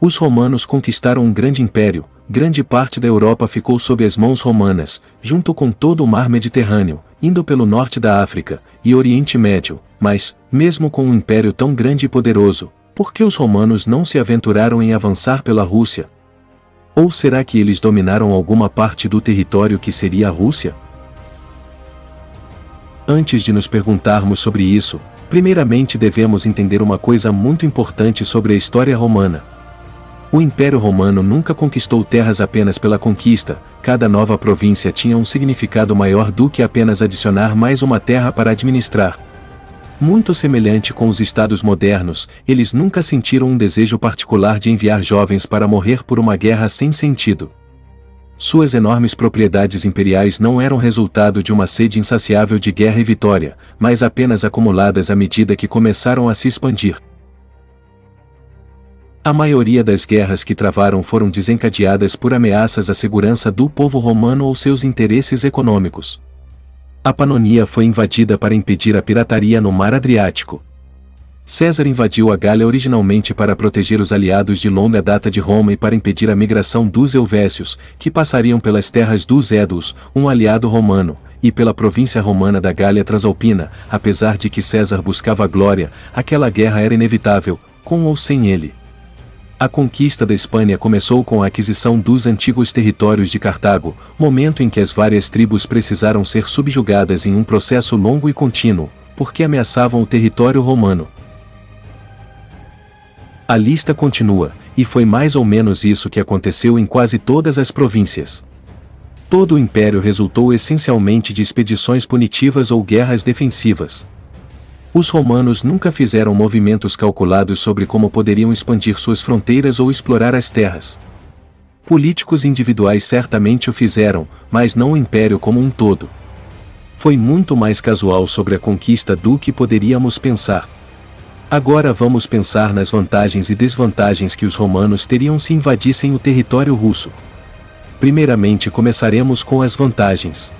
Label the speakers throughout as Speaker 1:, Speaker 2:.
Speaker 1: Os romanos conquistaram um grande império, grande parte da Europa ficou sob as mãos romanas, junto com todo o mar Mediterrâneo, indo pelo norte da África e Oriente Médio, mas, mesmo com um império tão grande e poderoso, por que os romanos não se aventuraram em avançar pela Rússia? Ou será que eles dominaram alguma parte do território que seria a Rússia? Antes de nos perguntarmos sobre isso, primeiramente devemos entender uma coisa muito importante sobre a história romana. O Império Romano nunca conquistou terras apenas pela conquista, cada nova província tinha um significado maior do que apenas adicionar mais uma terra para administrar. Muito semelhante com os estados modernos, eles nunca sentiram um desejo particular de enviar jovens para morrer por uma guerra sem sentido. Suas enormes propriedades imperiais não eram resultado de uma sede insaciável de guerra e vitória, mas apenas acumuladas à medida que começaram a se expandir. A maioria das guerras que travaram foram desencadeadas por ameaças à segurança do povo romano ou seus interesses econômicos. A Pannonia foi invadida para impedir a pirataria no Mar Adriático. César invadiu a Gália originalmente para proteger os aliados de longa data de Roma e para impedir a migração dos helvécios, que passariam pelas terras dos Éduos, um aliado romano, e pela província romana da Gália Transalpina. Apesar de que César buscava a glória, aquela guerra era inevitável, com ou sem ele. A conquista da Espanha começou com a aquisição dos antigos territórios de Cartago, momento em que as várias tribos precisaram ser subjugadas em um processo longo e contínuo, porque ameaçavam o território romano. A lista continua, e foi mais ou menos isso que aconteceu em quase todas as províncias. Todo o império resultou essencialmente de expedições punitivas ou guerras defensivas. Os romanos nunca fizeram movimentos calculados sobre como poderiam expandir suas fronteiras ou explorar as terras. Políticos individuais certamente o fizeram, mas não o império como um todo. Foi muito mais casual sobre a conquista do que poderíamos pensar. Agora vamos pensar nas vantagens e desvantagens que os romanos teriam se invadissem o território russo. Primeiramente começaremos com as vantagens.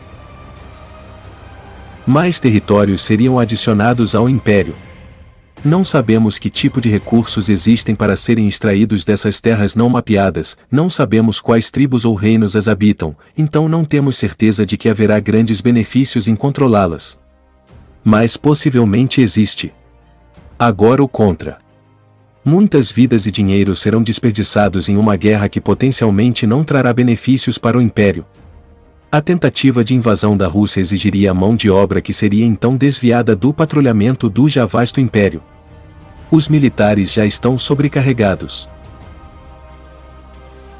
Speaker 1: Mais territórios seriam adicionados ao império. Não sabemos que tipo de recursos existem para serem extraídos dessas terras não mapeadas, não sabemos quais tribos ou reinos as habitam, então não temos certeza de que haverá grandes benefícios em controlá-las. Mas possivelmente existe. Agora o contra. Muitas vidas e dinheiro serão desperdiçados em uma guerra que potencialmente não trará benefícios para o império. A tentativa de invasão da Rússia exigiria mão de obra que seria então desviada do patrulhamento do já vasto império. Os militares já estão sobrecarregados.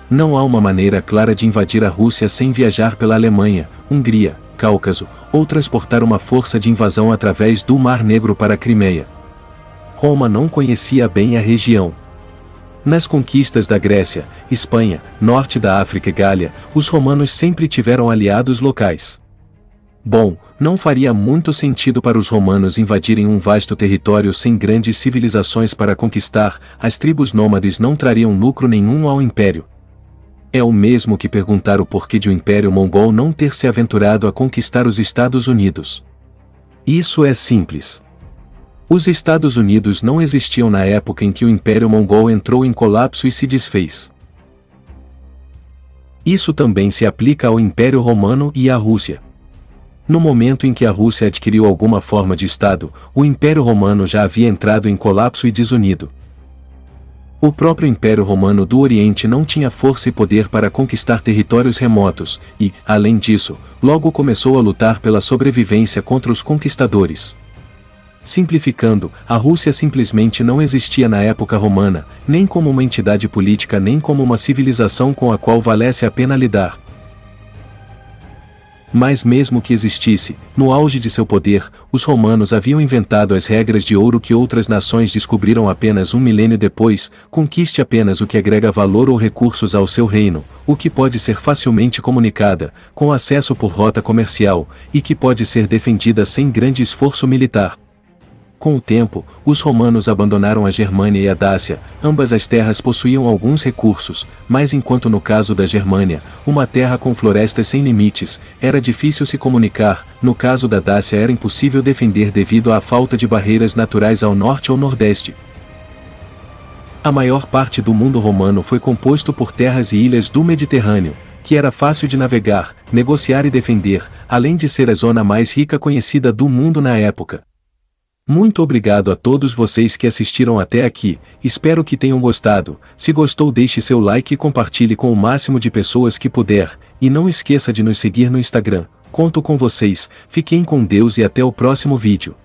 Speaker 1: Não há uma maneira clara de invadir a Rússia sem viajar pela Alemanha, Hungria, Cáucaso, ou transportar uma força de invasão através do Mar Negro para a Crimeia. Roma não conhecia bem a região. Nas conquistas da Grécia, Espanha, norte da África e Gália, os romanos sempre tiveram aliados locais. Bom, não faria muito sentido para os romanos invadirem um vasto território sem grandes civilizações para conquistar, as tribos nômades não trariam lucro nenhum ao império. É o mesmo que perguntar o porquê de o Império Mongol não ter se aventurado a conquistar os Estados Unidos. Isso é simples. Os Estados Unidos não existiam na época em que o Império Mongol entrou em colapso e se desfez. Isso também se aplica ao Império Romano e à Rússia. No momento em que a Rússia adquiriu alguma forma de Estado, o Império Romano já havia entrado em colapso e desunido. O próprio Império Romano do Oriente não tinha força e poder para conquistar territórios remotos, e, além disso, logo começou a lutar pela sobrevivência contra os conquistadores. Simplificando, a Rússia simplesmente não existia na época romana, nem como uma entidade política nem como uma civilização com a qual valesse a pena lidar. Mas mesmo que existisse, no auge de seu poder, os romanos haviam inventado as regras de ouro que outras nações descobriram apenas um milênio depois: conquiste apenas o que agrega valor ou recursos ao seu reino, o que pode ser facilmente comunicada, com acesso por rota comercial, e que pode ser defendida sem grande esforço militar. Com o tempo, os romanos abandonaram a Germânia e a Dácia, ambas as terras possuíam alguns recursos, mas enquanto no caso da Germânia, uma terra com florestas sem limites, era difícil se comunicar, no caso da Dácia era impossível defender devido à falta de barreiras naturais ao norte ou nordeste. A maior parte do mundo romano foi composto por terras e ilhas do Mediterrâneo, que era fácil de navegar, negociar e defender, além de ser a zona mais rica conhecida do mundo na época. Muito obrigado a todos vocês que assistiram até aqui, espero que tenham gostado. Se gostou, deixe seu like e compartilhe com o máximo de pessoas que puder, e não esqueça de nos seguir no Instagram. Conto com vocês, fiquem com Deus e até o próximo vídeo.